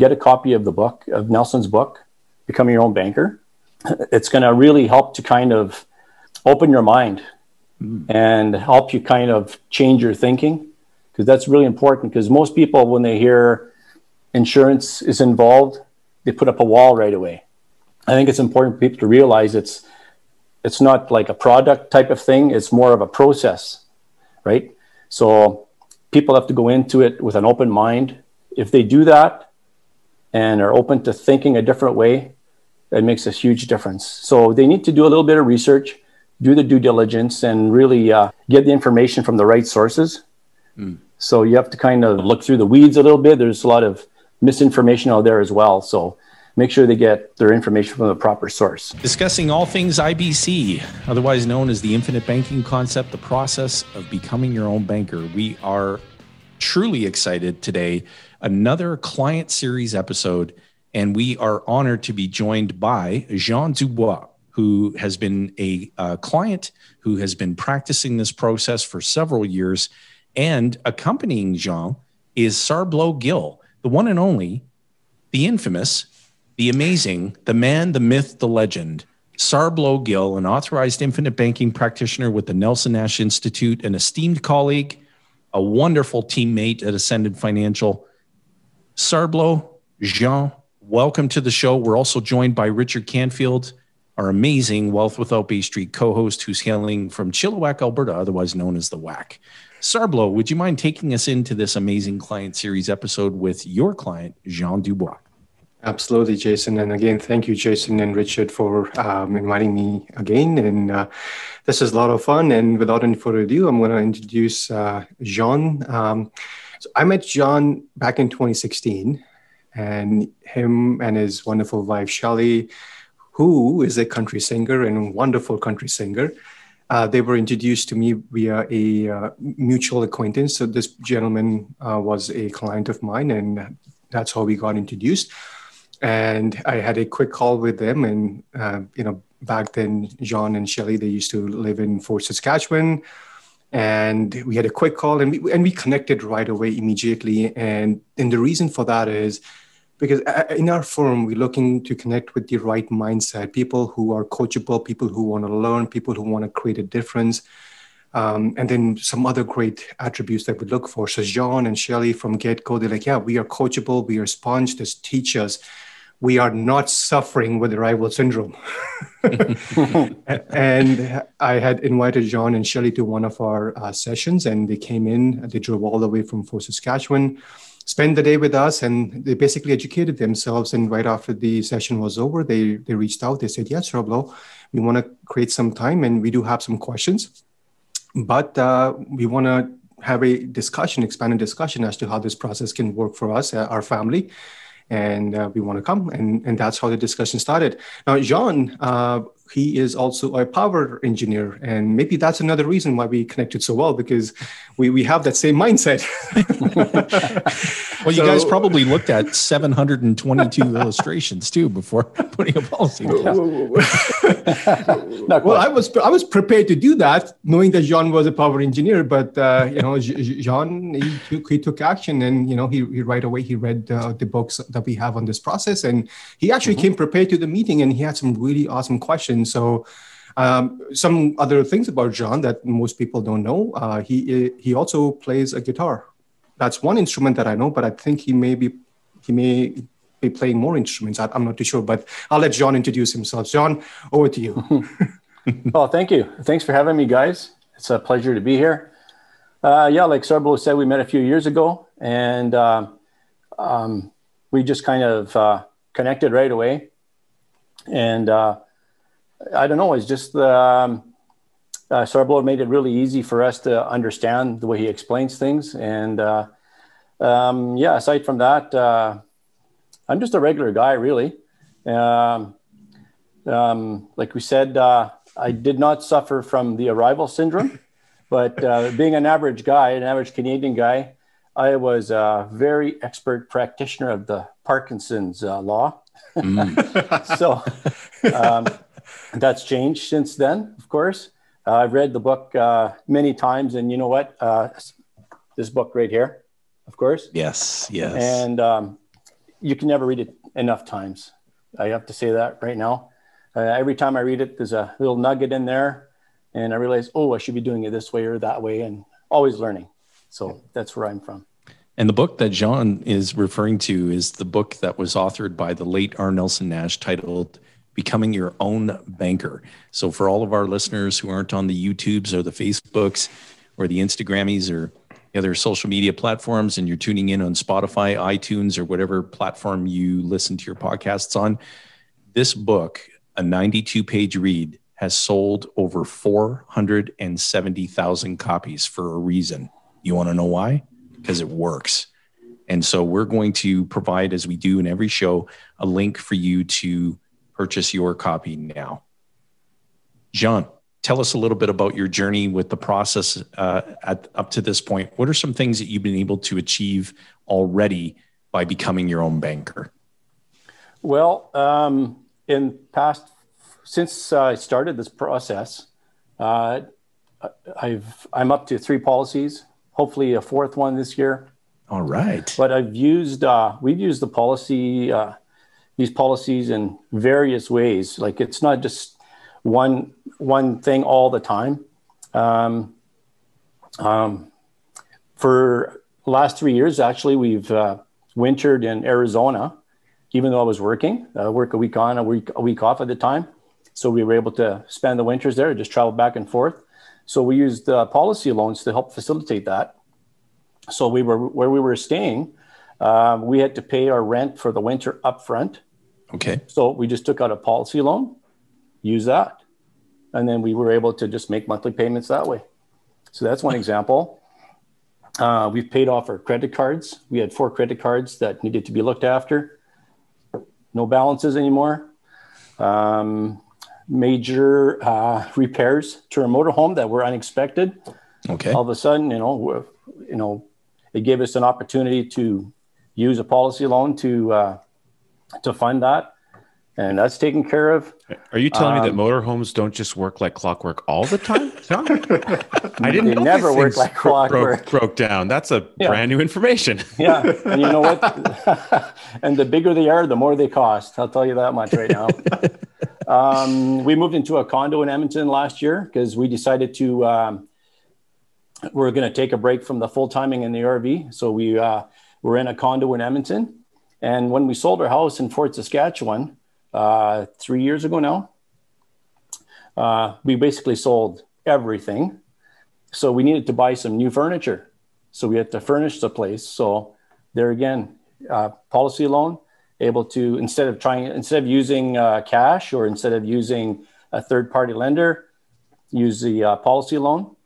get a copy of the book, of Nelson's book, Becoming Your Own Banker. It's going to really help to kind of open your mind and help you kind of change your thinking, because that's really important. Because most people, when they hear insurance is involved, they put up a wall right away. I think it's important for people to realize it's not like a product type of thing. It's more of a process, right? So people have to go into it with an open mind. If they do that and are open to thinking a different way, that makes a huge difference. So they need to do a little bit of research, do the due diligence, and really get the information from the right sources. So you have to kind of look through the weeds a little bit. There's a lot of misinformation out there as well. So make sure they get their information from the proper source. Discussing all things IBC, otherwise known as the infinite banking concept, the process of becoming your own banker. We are truly excited today. Another client series episode, and we are honored to be joined by Jean Dubois, who has been a client who has been practicing this process for several years. And accompanying Jean is Sarblow Gill, the one and only, the infamous, the amazing, the man, the myth, the legend, Sarblow Gill, an authorized infinite banking practitioner with the Nelson Nash Institute, an esteemed colleague, a wonderful teammate at Ascended Financial. Sarblow, Jean, welcome to the show. We're also joined by Richard Canfield, our amazing Wealth Without Bay Street co-host, who's hailing from Chilliwack, Alberta, otherwise known as the WAC. Sarblow, would you mind taking us into this amazing client series episode with your client, Jean Dubois? Absolutely, Jayson. And again, thank you, Jayson and Richard, for inviting me again. And this is a lot of fun. And without any further ado, I'm going to introduce Jean. So I met Jean back in 2016, and him and his wonderful wife, Shelly, who is a country singer and a wonderful country singer. They were introduced to me via a mutual acquaintance. So this gentleman was a client of mine, and that's how we got introduced. And I had a quick call with them. And, back then, Jean and Shelly, they used to live in Fort Saskatchewan. And we had a quick call, and we connected right away immediately. And the reason for that is because in our firm, we're looking to connect with the right mindset, people who are coachable, people who want to learn, people who want to create a difference. And then some other great attributes that we look for. So Jean and Shelly from get-go, they're like, yeah, we are coachable, we are sponge, just teach us. We are not suffering with arrival syndrome. And I had invited Jean and Shelly to one of our sessions, and they came in. They drove all the way from Fort Saskatchewan, spent the day with us, and they basically educated themselves. And right after the session was over, they reached out. They said, yes, Roblo, we want to create some time, and we do have some questions. But we want to have a discussion, expanded discussion as to how this process can work for us, our family. And we want to come. And that's how the discussion started. Now, Jean, he is also a power engineer. And maybe that's another reason why we connected so well, because we have that same mindset. Well, you guys probably looked at 722 illustrations too before putting a policy together. Well, I was prepared to do that, knowing that Jean was a power engineer. But Jean, he took action, and he right away he read the books that we have on this process, and he actually came prepared to the meeting, and he had some really awesome questions. So. Some other things about Jean that most people don't know. He also plays a guitar. That's one instrument that I know, but I think he may be playing more instruments. I'm not too sure, but I'll let Jean introduce himself. Jean, over to you. Oh, thank you. Thanks for having me, guys. It's a pleasure to be here. Like Sarblow said, we met a few years ago, and we just kind of connected right away. And I don't know, it's just Sarblow made it really easy for us to understand the way he explains things. And aside from that, I'm just a regular guy, really. Like we said, I did not suffer from the arrival syndrome, but being an average guy, an average Canadian guy, I was a very expert practitioner of the Parkinson's law. So that's changed since then, of course. I've read the book many times, and you know what? This book right here, of course. Yes. And you can never read it enough times. I have to say that right now. Every time I read it, there's a little nugget in there, and I realize, oh, I should be doing it this way or that way, and always learning. So that's where I'm from. And the book that John is referring to is the book that was authored by the late R. Nelson Nash, titled Becoming Your Own Banker. So for all of our listeners who aren't on the YouTubes or the Facebooks or the Instagrammies or the other social media platforms, and you're tuning in on Spotify, iTunes, or whatever platform you listen to your podcasts on, this book, a 92-page read, has sold over 470,000 copies for a reason. You want to know why? Because it works. And so we're going to provide, as we do in every show, a link for you to purchase your copy now. John, tell us a little bit about your journey with the process up to this point. What are some things that you've been able to achieve already by becoming your own banker? Well, since I started this process, I'm up to 3 policies. Hopefully a 4th one this year. All right. But we've used these policies in various ways. Like, it's not just one thing all the time. For the last 3 years, actually, we've wintered in Arizona, even though I was working. I work a week on, a week off at the time. So we were able to spend the winters there, just travel back and forth. So we used policy loans to help facilitate that. So where we were staying, we had to pay our rent for the winter upfront. Okay. So we just took out a policy loan, use that, and then we were able to just make monthly payments that way. So that's one example. We've paid off our credit cards. We had 4 credit cards that needed to be looked after. No balances anymore. Major repairs to our motorhome that were unexpected. Okay. All of a sudden, it gave us an opportunity to use a policy loan to fund that, and that's taken care of. Are you telling me that motorhomes don't just work like clockwork all the time, John? I didn't know never work like clockwork. Broke down. That's a brand new information. Yeah, and you know what? And the bigger they are, the more they cost. I'll tell you that much right now. We moved into a condo in Edmonton last year because we decided to. We're going to take a break from the full-timing in the RV. So we were in a condo in Edmonton. And when we sold our house in Fort Saskatchewan 3 years ago now, we basically sold everything. So we needed to buy some new furniture. So we had to furnish the place. So there again, policy loan, able to, instead of using cash, or instead of using a third-party lender, use the policy loan.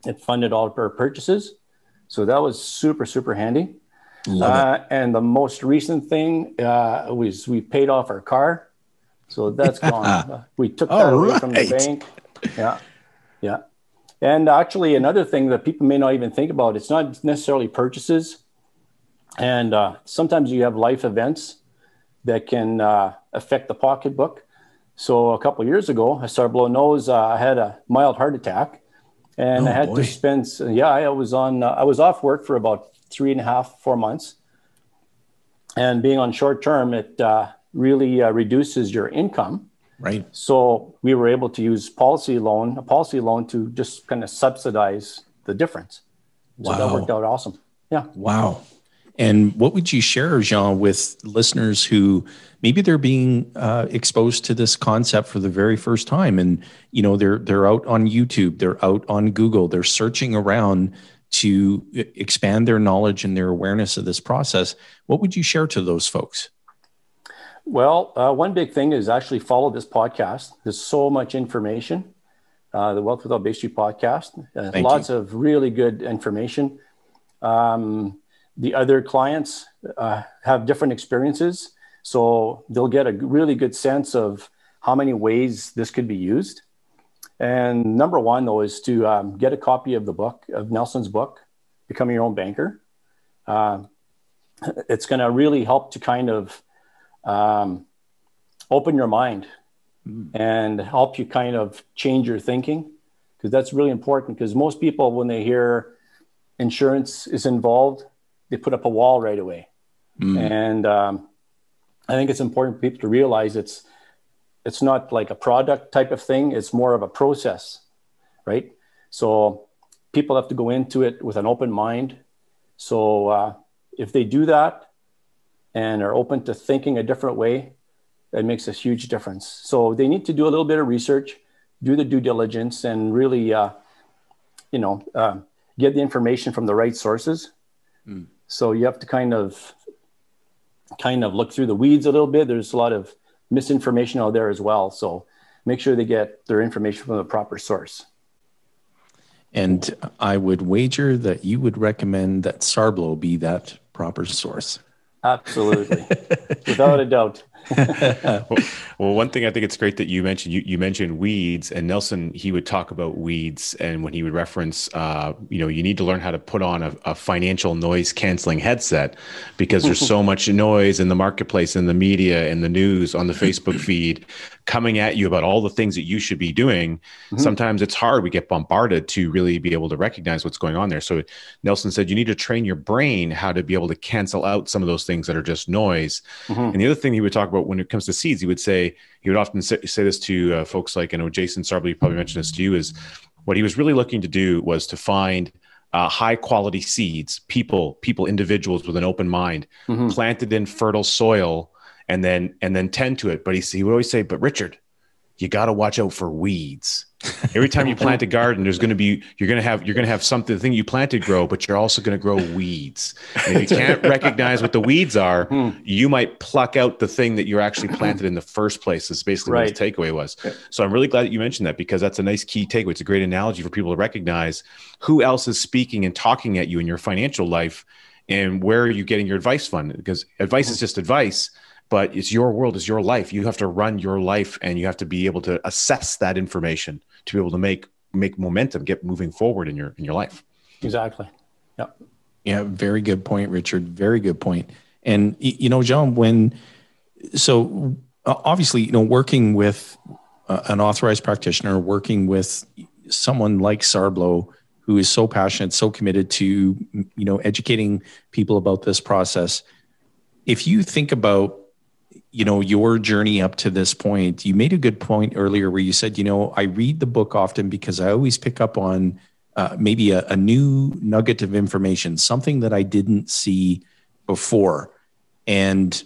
It funded all of our purchases. So that was super, super handy. And the most recent thing was we paid off our car. So that's gone. We took that away from the bank. Yeah. Yeah. And actually, another thing that people may not even think about, it's not necessarily purchases. And sometimes you have life events that can affect the pocketbook. So a couple of years ago, I started blowing nose. I had a mild heart attack. And I had to spend, I was off work for about 3.5, 4 months. And being on short term, it really reduces your income. Right. So we were able to use a policy loan to just kind of subsidize the difference. So that worked out awesome. Yeah. Wow. And what would you share, Jean, with listeners who maybe they're being exposed to this concept for the very first time, and they're out on YouTube, they're out on Google, they're searching around to expand their knowledge and their awareness of this process? What would you share to those folks? Well, one big thing is actually follow this podcast. There's so much information. The Wealth Without Bay Street podcast, lots of really good information. The other clients have different experiences, so they'll get a really good sense of how many ways this could be used. And number one, though, is to get a copy of the book, of Nelson's book, Becoming Your Own Banker. It's going to really help to kind of open your mind and help you kind of change your thinking, because that's really important. Because most people, when they hear insurance is involved, they put up a wall right away. And I think it's important for people to realize it's not like a product type of thing. It's more of a process, right? So people have to go into it with an open mind. So if they do that and are open to thinking a different way, that makes a huge difference. So they need to do a little bit of research, do the due diligence, and really, get the information from the right sources. So you have to kind of look through the weeds a little bit. There's a lot of misinformation out there as well. So make sure they get their information from the proper source. And I would wager that you would recommend that Sarblo be that proper source. Absolutely. Without a doubt. Well, one thing I think it's great that you mentioned weeds, and Nelson, he would talk about weeds, and when he would reference, you need to learn how to put on a financial noise canceling headset, because there's so much noise in the marketplace, in the media, in the news, on the Facebook feed, coming at you about all the things that you should be doing. Sometimes it's hard. We get bombarded to really be able to recognize what's going on there. So Nelson said, you need to train your brain how to be able to cancel out some of those things that are just noise. And the other thing he would talk about when it comes to seeds, he would often say this to folks like, I know Jayson Sarblo, you probably mentioned this to you, is what he was really looking to do was to find high quality seeds, individuals with an open mind, planted in fertile soil, and then tend to it. But he would always say, but Richard, you got to watch out for weeds. Every time you plant a garden, you're going to have something, the thing you planted grow, but you're also going to grow weeds. And if you can't recognize what the weeds are, you might pluck out the thing that you're actually planted in the first place. That's basically what his takeaway was. So I'm really glad that you mentioned that, because that's a nice key takeaway. It's a great analogy for people to recognize who else is speaking and talking at you in your financial life, and where are you getting your advice from? Because advice is just advice, but it's your world, it's your life. You have to run your life, and you have to be able to assess that information to be able to make momentum, get moving forward in your life. Exactly. Yeah. Yeah. Very good point, Richard. Very good point. And John, obviously, working with an authorized practitioner, working with someone like Sarblo, who is so passionate, so committed to, educating people about this process. If you think about, your journey up to this point, you made a good point earlier where you said, I read the book often because I always pick up on maybe a new nugget of information, something that I didn't see before. And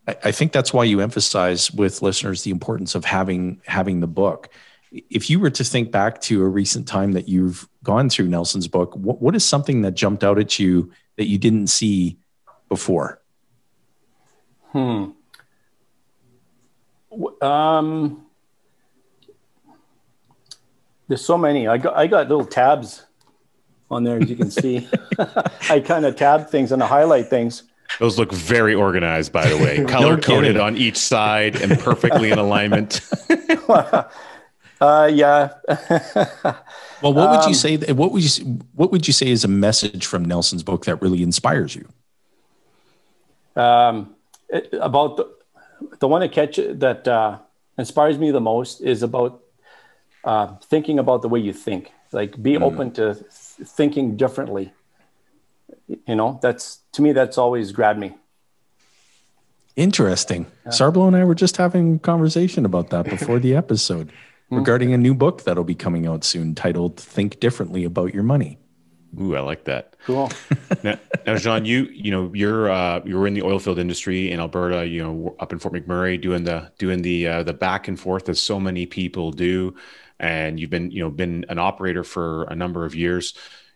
I think that's why you emphasize with listeners the importance of having the book. If you were to think back to a recent time that you've gone through Nelson's book, what is something that jumped out at you that you didn't see before? There's so many. I got little tabs on there, as you can see. I kind of tab things and I highlight things. Those look very organized, by the way, color coded on each side and perfectly in alignment. Yeah. Well, what would you say? What would you say is a message from Nelson's book that really inspires you? About the one that inspires me the most is about thinking about the way you think. Like, be open to thinking differently. That's, to me, that's always grabbed me. Interesting. Yeah. Sarblo and I were just having a conversation about that before the episode regarding a new book that'll be coming out soon titled "Think Differently About Your Money." Ooh, I like that. Cool. now, Jean, you're in the oil field industry in Alberta, up in Fort McMurray, doing the back and forth as so many people do, and you've been an operator for a number of years.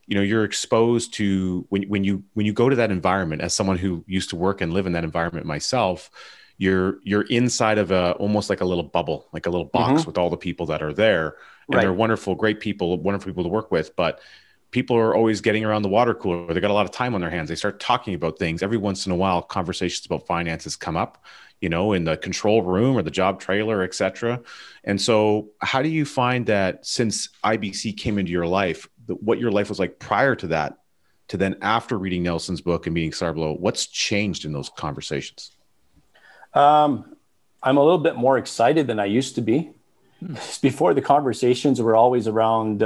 You're exposed to when you go to that environment, as someone who used to work and live in that environment myself, you're inside of almost like a little bubble, like a little box with all the people that are there, and they're wonderful, great people, wonderful people to work with, but people are always getting around the water cooler. They got a lot of time on their hands. They start talking about things. Every once in a while, conversations about finances come up, in the control room or the job trailer, et cetera. And so how do you find that since IBC came into your life, what your life was like prior to that, to then after reading Nelson's book and meeting Sarblo, what's changed in those conversations? I'm a little bit more excited than I used to be. Before, the conversations were always around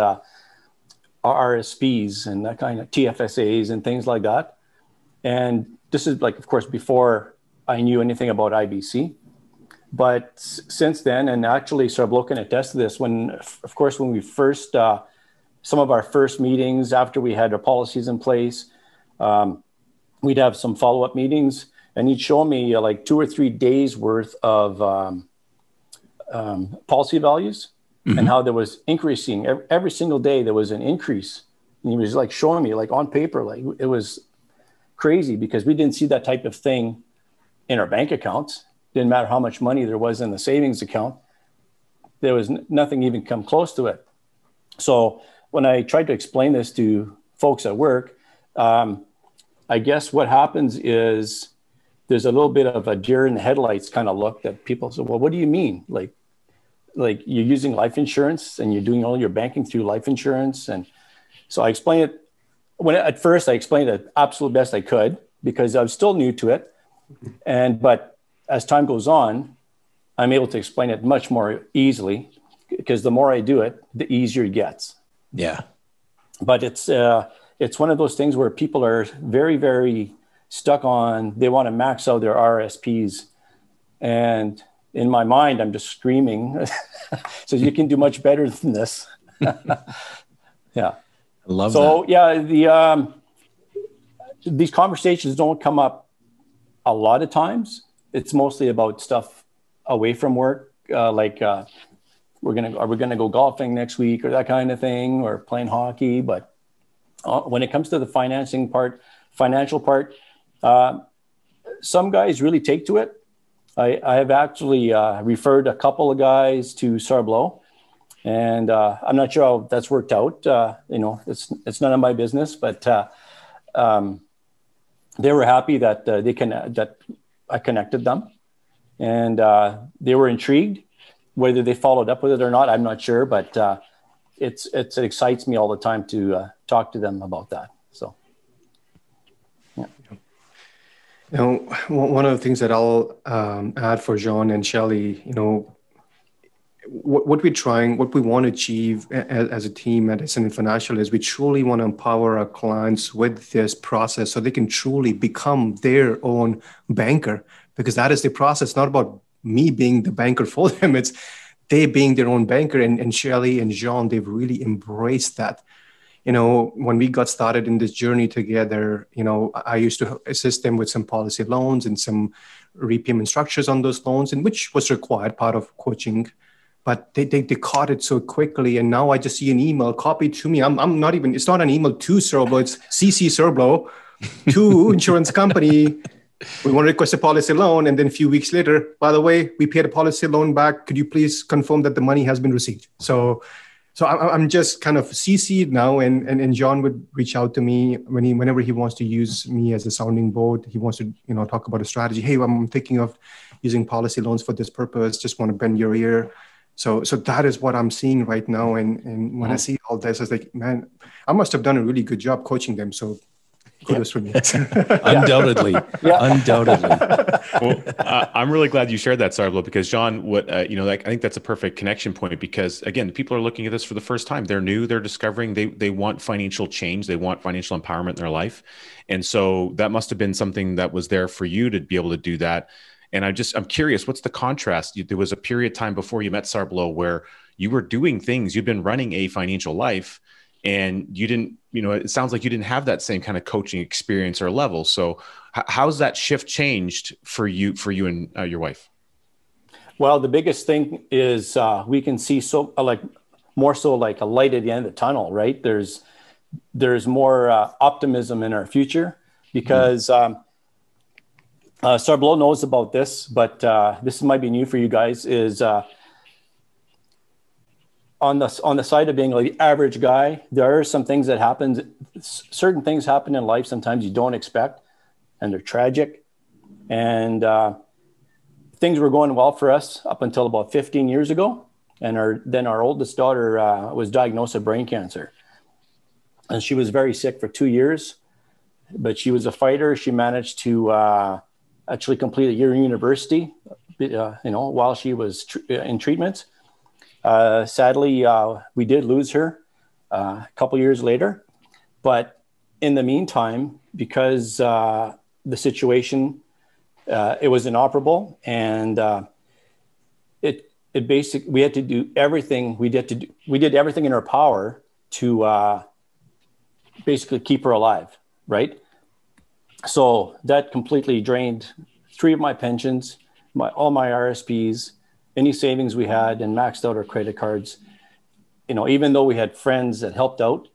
RSPs and that kind of TFSAs and things like that. And this is like, of course, before I knew anything about IBC. But since then, and actually Sir Lowe can attest to this, when we first, some of our first meetings after we had our policies in place, we'd have some follow-up meetings, and he'd show me like 2 or 3 days worth of policy values, and how there was increasing every single day. There was an increase, and he was like showing me like on paper, like it was crazy because we didn't see that type of thing in our bank accounts. Didn't matter how much money there was in the savings account. There was nothing even come close to it. So when I tried to explain this to folks at work, I guess what happens is there's a little bit of a deer in the headlights kind of look that people say, well, what do you mean? Like you're using life insurance and you're doing all your banking through life insurance. And so I explained it at first I explained it absolute best I could because I was still new to it. But as time goes on, I'm able to explain it much more easily because the more I do it, the easier it gets. Yeah. But it's one of those things where people are very, very stuck on, they want to max out their RSPs. And in my mind, I'm just screaming. So you can do much better than this. Yeah. I love that. So yeah, these conversations don't come up a lot of times. It's mostly about stuff away from work, are we gonna go golfing next week or that kind of thing, or playing hockey. But when it comes to the financial part, some guys really take to it. I have actually referred a couple of guys to Sir Lowe, and I'm not sure how that's worked out. It's none of my business, but they were happy that that I connected them, and they were intrigued. Whether they followed up with it or not, I'm not sure, but it excites me all the time to talk to them about that. So, yeah. One of the things that I'll add for Jean and Shelly, what we want to achieve as a team at Ascendant Financial is we truly want to empower our clients with this process so they can truly become their own banker, because that is the process, not about me being the banker for them. It's they being their own banker. And Shelly and Jean, they've really embraced that. When we got started in this journey together, I used to assist them with some policy loans and some repayment structures on those loans, and which was required part of coaching. But they caught it so quickly. And now I just see an email copied to me. I'm not even, it's not an email to Sir Lowe, it's CC Sir Lowe to insurance company. We want to request a policy loan. And then a few weeks later, by the way, we paid a policy loan back. Could you please confirm that the money has been received? So I'm just kind of CC'd now. And John would reach out to me whenever he wants to use me as a sounding board. He wants to, talk about a strategy. Hey, I'm thinking of using policy loans for this purpose. Just want to bend your ear. So that is what I'm seeing right now. And when I see all this, I was like, man, I must have done a really good job coaching them. So kudos for me. Undoubtedly. Yeah. Undoubtedly. Well, I'm really glad you shared that, Sir Lowe, because John, I think that's a perfect connection point, because again, people are looking at this for the first time. They're new, they're discovering, they want financial change. They want financial empowerment in their life. And so that must've been something that was there for you to be able to do that. And I'm curious, what's the contrast? There was a period of time before you met Sir Lowe where you were doing things, you've been running a financial life, and you didn't, it sounds like you didn't have that same kind of coaching experience or level. So how's that shift changed for you and your wife? Well, the biggest thing is we can see more so like a light at the end of the tunnel, right? There's more optimism in our future because Sir Lowe knows about this, but this might be new for you guys, is on the side of being like the average guy, there are some things that happen. Certain things happen in life sometimes you don't expect, and they're tragic. And things were going well for us up until about 15 years ago. And then our oldest daughter was diagnosed with brain cancer. And she was very sick for 2 years, but she was a fighter. She managed to actually complete a year in university, while she was in treatment. Sadly, we did lose her a couple years later. But in the meantime, because the situation, it was inoperable, and it basically, we had to do everything. We did everything in our power to basically keep her alive, right? So that completely drained 3 of my pensions, all my RSPs, any savings we had, and maxed out our credit cards. Even though we had friends that helped out.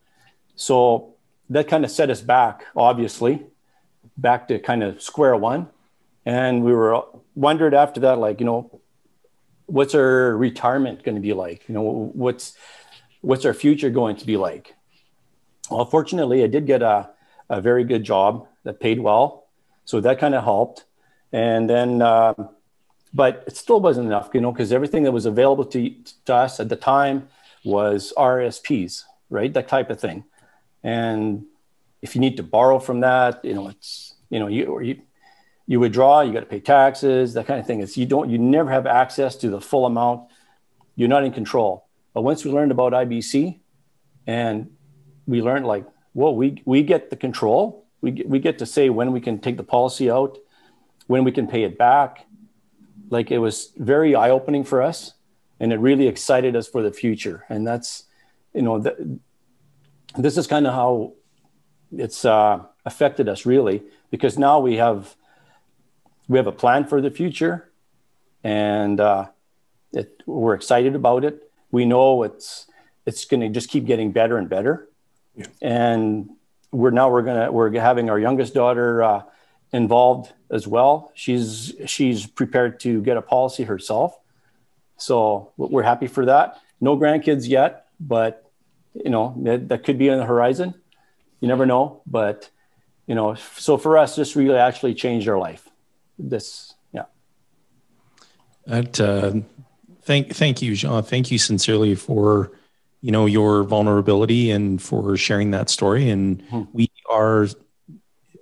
So that kind of set us back, obviously, back to kind of square one. And we wondered after that, like, what's our retirement going to be like? What's our future going to be like? Well, fortunately, I did get a very good job that paid well. So that kind of helped. And then, but it still wasn't enough, because everything that was available to us at the time was RSPs, right? That type of thing. And if you need to borrow from that, it's, you withdraw, you got to pay taxes, that kind of thing. You never have access to the full amount. You're not in control. But once we learned about IBC, and we learned, like, whoa, we get the control. We get to say when we can take the policy out, when we can pay it back. Like, it was very eye-opening for us, and it really excited us for the future. And that's, this is kind of how it's affected us, really, because now we have a plan for the future, and we're excited about it. We know it's going to just keep getting better and better. Yeah. And we're having our youngest daughter involved as well. She's prepared to get a policy herself. So we're happy for that. No grandkids yet, but that could be on the horizon. You never know. But so for us, this really actually changed our life. Yeah. Thank you, Jean. Thank you sincerely for your vulnerability and for sharing that story. And we are,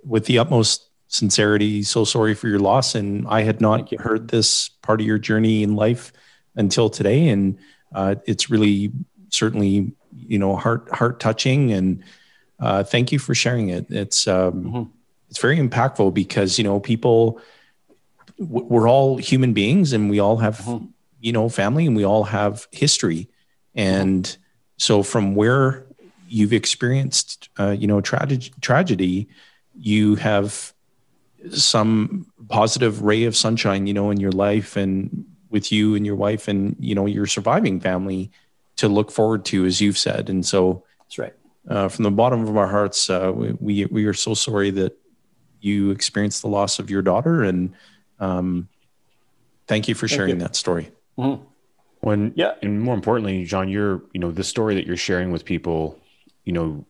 with the utmost sincerity, so sorry for your loss. And I had not heard this part of your journey in life until today. And it's really certainly, heart touching. And thank you for sharing it. It's very impactful because, people, we're all human beings, and we all have, family, and we all have history. And so from where you've experienced, tragedy, you have some positive ray of sunshine, in your life, and with you and your wife and, your surviving family to look forward to, as you've said. And so that's right. From the bottom of our hearts, we are so sorry that you experienced the loss of your daughter. And thank you for sharing that story. Mm-hmm. And more importantly, Jean, the story that you're sharing with people, it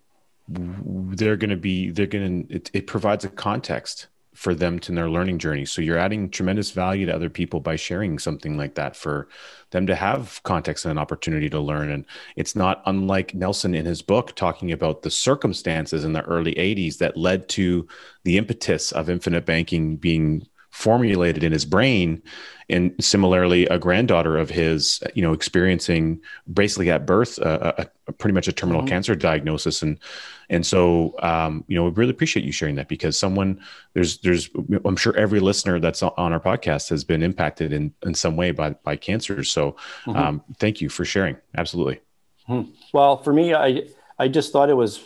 provides a context for them in their learning journey. So you're adding tremendous value to other people by sharing something like that for them to have context and an opportunity to learn. And it's not unlike Nelson in his book talking about the circumstances in the early 80s that led to the impetus of infinite banking being formulated in his brain. And similarly, a granddaughter of his, experiencing basically at birth, pretty much a terminal cancer diagnosis. And so, we really appreciate you sharing that, because I'm sure every listener that's on our podcast has been impacted in some way by cancer. So thank you for sharing. Absolutely. Well, for me, I just thought it was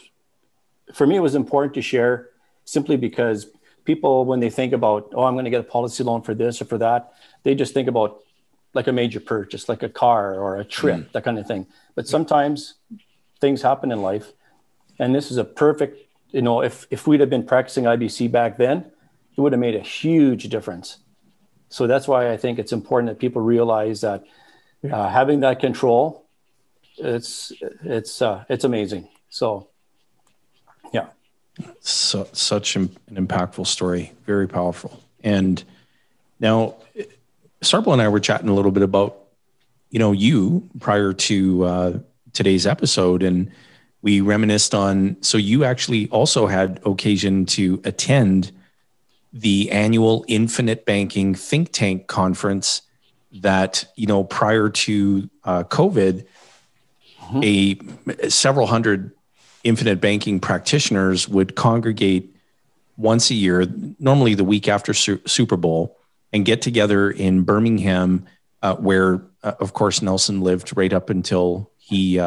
important to share, simply because people, when they think about, I'm going to get a policy loan for this or for that, they just think about like a major purchase, like a car or a trip, that kind of thing. But sometimes things happen in life. And this is a perfect, if we'd have been practicing IBC back then, it would have made a huge difference. So that's why I think it's important that people realize that having that control, it's amazing. So, yeah. So, such an impactful story, very powerful. And now, Sarpel and I were chatting a little bit about, you prior to today's episode, and we reminisced on, so you actually also had occasion to attend the annual Infinite Banking Think Tank Conference that, prior to COVID, several hundred infinite banking practitioners would congregate once a year, normally the week after Super Bowl, and get together in Birmingham, where, of course, Nelson lived right up until he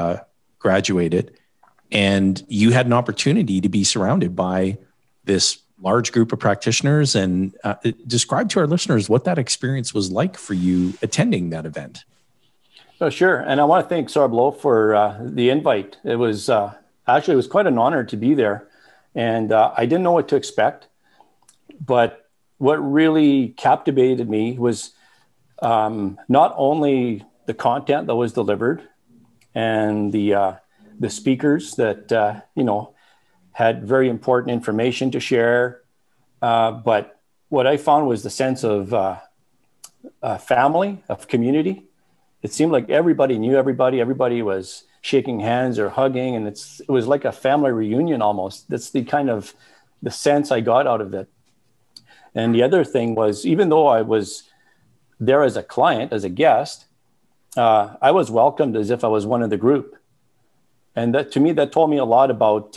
graduated. And you had an opportunity to be surrounded by this large group of practitioners. And describe to our listeners what that experience was like for you attending that event. Oh, sure. And I want to thank Lowe for the invite. It was actually, it was quite an honor to be there. And I didn't know what to expect. But what really captivated me was not only the content that was delivered and the speakers that, had very important information to share. But what I found was the sense of family, of community. It seemed like everybody knew everybody. Everybody was shaking hands or hugging. And it was like a family reunion almost. That's the kind of the sense I got out of it. And the other thing was, even though I was there as a client, as a guest, I was welcomed as if I was one of the group. And that, to me, that told me a lot about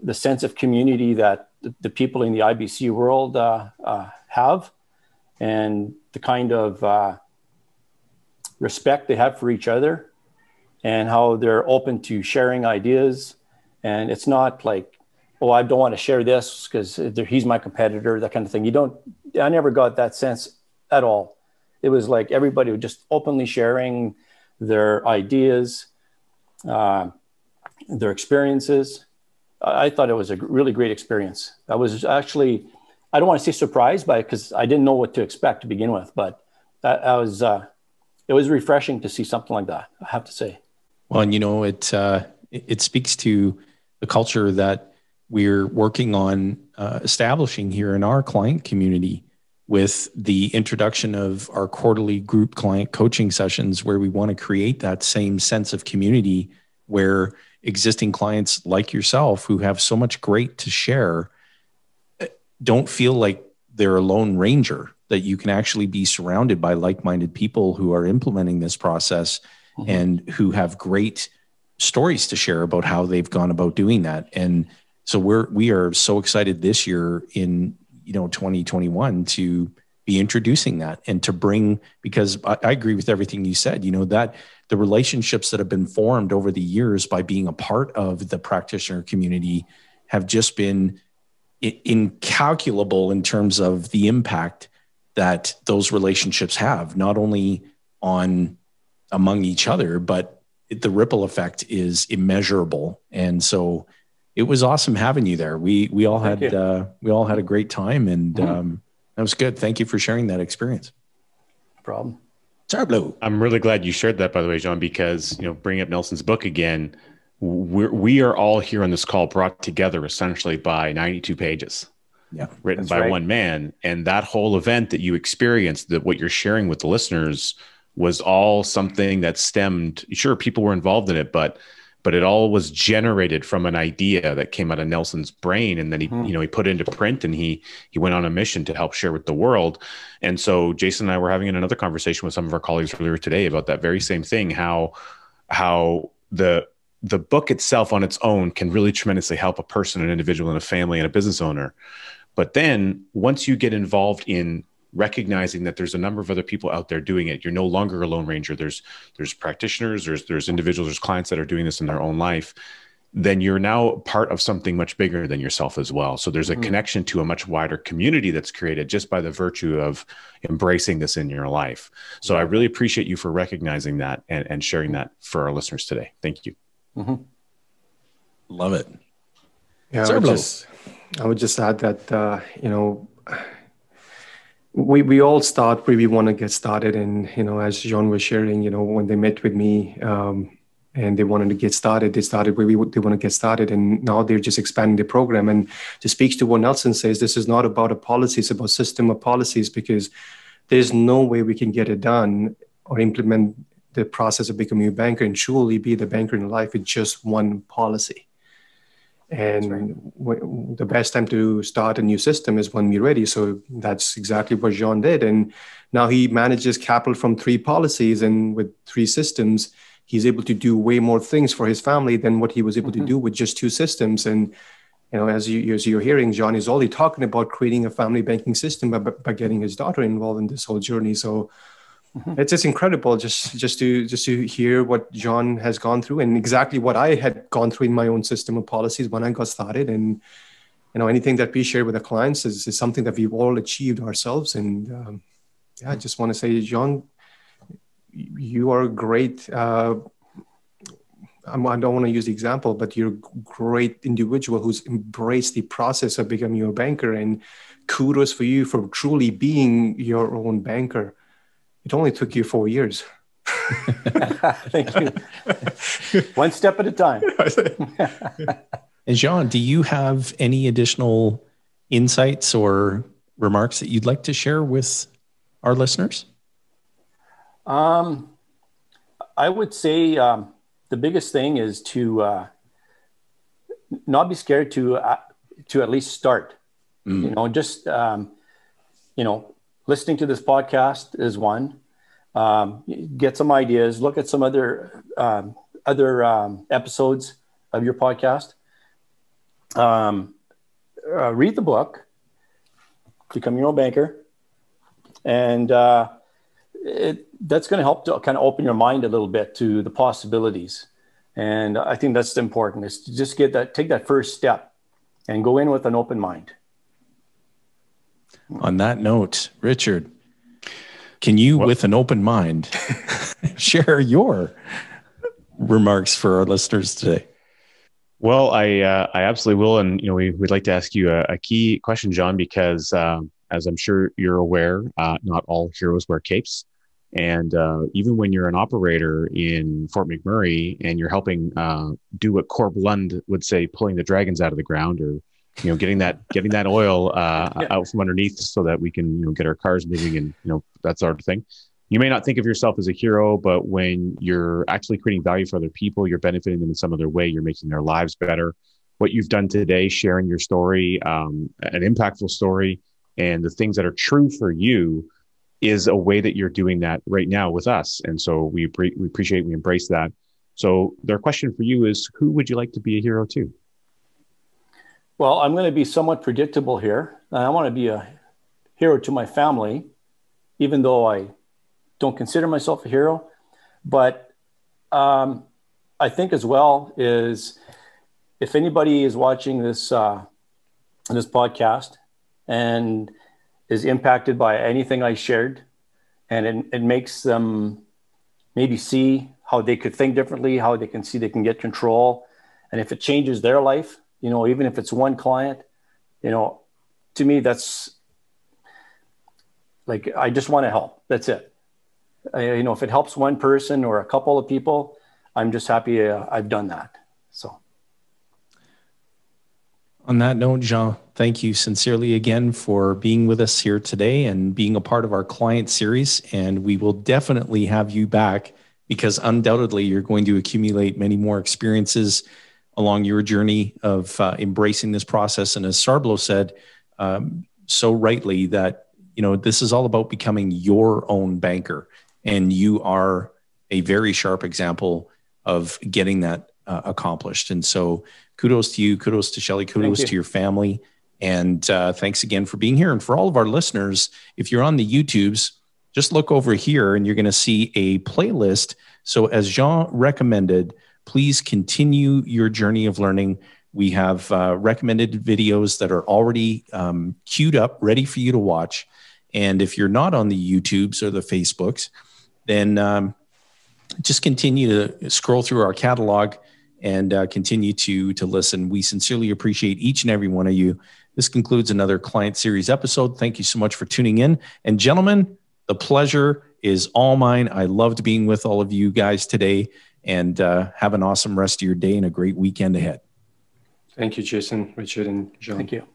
the sense of community that the people in the IBC world have, and the kind of respect they have for each other, and how they're open to sharing ideas. And it's not like, oh, I don't want to share this because he's my competitor, that kind of thing. I never got that sense at all. It was like everybody was just openly sharing their ideas, their experiences. I thought it was a really great experience. I was actually, I don't want to say surprised by it because I didn't know what to expect to begin with, but it was refreshing to see something like that, I have to say. Well, and it speaks to the culture that we're working on establishing here in our client community with the introduction of our quarterly group client coaching sessions, where we want to create that same sense of community where existing clients like yourself who have so much great to share don't feel like they're a lone ranger, that you can actually be surrounded by like-minded people who are implementing this process and who have great stories to share about how they've gone about doing that. And so we are so excited this year in 2021 to be introducing that and to bring, because I agree with everything you said, that the relationships that have been formed over the years by being a part of the practitioner community have just been incalculable in terms of the impact that those relationships have, not only among each other, but the ripple effect is immeasurable. And so it was awesome having you there. We all had a great time, and that was good. Thank you for sharing that experience. No problem. Sorry, Lowe. I'm really glad you shared that, by the way, John, because bringing up Nelson's book again, we are all here on this call brought together essentially by 92 pages. Yeah, written by one man. And that whole event that you experienced, that what you're sharing with the listeners, was all something that stemmed. Sure, people were involved in it, but it all was generated from an idea that came out of Nelson's brain. And then he put it into print, and he went on a mission to help share with the world. And so Jayson and I were having another conversation with some of our colleagues earlier today about that very same thing, how the book itself on its own can really tremendously help a person, an individual, and a family, and a business owner. But then once you get involved in recognizing that there's a number of other people out there doing it, you're no longer a lone ranger. There's practitioners, there's individuals, there's clients that are doing this in their own life. Then you're now part of something much bigger than yourself as well. So there's a connection to a much wider community that's created just by the virtue of embracing this in your life. So I really appreciate you for recognizing that and sharing that for our listeners today. Thank you. Love it. Yeah, I would just add that, we all start where we want to get started. And, as John was sharing, when they met with me and they wanted to get started, they started where they want to get started. And now they're just expanding the program. And to speak to what Nelson says, this is not about a policy, it's about system of policies, because there's no way we can get it done or implement the process of becoming a banker and truly be the banker in life with just one policy. And the best time to start a new system is when we're ready. So that's exactly what John did. And now he manages capital from 3 policies, and with 3 systems, he's able to do way more things for his family than what he was able to do with just 2 systems. And as you're hearing, John is already talking about creating a family banking system by getting his daughter involved in this whole journey. So it's just incredible just to hear what John has gone through and exactly what I had gone through in my own system of policies when I got started. And anything that we share with the clients is something that we've all achieved ourselves. And I just want to say, John, you are great. I don't want to use the example, but you're a great individual who's embraced the process of becoming a banker. And kudos for you for truly being your own banker. It only took you 4 years. Thank you. One step at a time. And Jean, do you have any additional insights or remarks that you'd like to share with our listeners? I would say the biggest thing is to not be scared to at least start. Just listening to this podcast is one. Get some ideas. Look at some other episodes of your podcast. Read the book, Become Your Own Banker, and that's going to help to kind of open your mind a little bit to the possibilities. And I think that's important, is to just take that first step and go in with an open mind. On that note, Richard, can you, with an open mind, share your remarks for our listeners today? Well, I absolutely will. And, we'd like to ask you a key question, John, because as I'm sure you're aware, not all heroes wear capes. And even when you're an operator in Fort McMurray and you're helping do what Corb Lund would say, pulling the dragons out of the ground, or getting that oil out from underneath so that we can get our cars moving and that sort of thing. You may not think of yourself as a hero, but when you're actually creating value for other people, you're benefiting them in some other way. You're making their lives better. What you've done today, sharing your story, an impactful story, and the things that are true for you, is a way that you're doing that right now with us. And so we appreciate, we embrace that. So their question for you is, who would you like to be a hero to? Well, I'm going to be somewhat predictable here. I want to be a hero to my family, even though I don't consider myself a hero. But I think as well is, if anybody is watching this podcast and is impacted by anything I shared, and it makes them maybe see how they could think differently, how they can see they can get control, and if it changes their life, even if it's one client, to me, that's like, I just want to help. That's it. If it helps one person or a couple of people, I'm just happy I've done that. So. On that note, Jean, thank you sincerely again for being with us here today and being a part of our client series. And we will definitely have you back, because undoubtedly you're going to accumulate many more experiences along your journey of embracing this process. And as Sarblo said so rightly, that this is all about becoming your own banker. And you are a very sharp example of getting that accomplished. And so kudos to you, kudos to Shelly, kudos to your family. And thanks again for being here. And for all of our listeners, if you're on the YouTubes, just look over here and you're going to see a playlist. So as Jean recommended, please continue your journey of learning. We have recommended videos that are already queued up, ready for you to watch. And if you're not on the YouTubes or the Facebooks, then just continue to scroll through our catalog and continue to listen. We sincerely appreciate each and every one of you. This concludes another Client Series episode. Thank you so much for tuning in. And gentlemen, the pleasure is all mine. I loved being with all of you guys today, and have an awesome rest of your day and a great weekend ahead. Thank you, Jayson, Richard, and Jean. Thank you.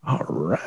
All right.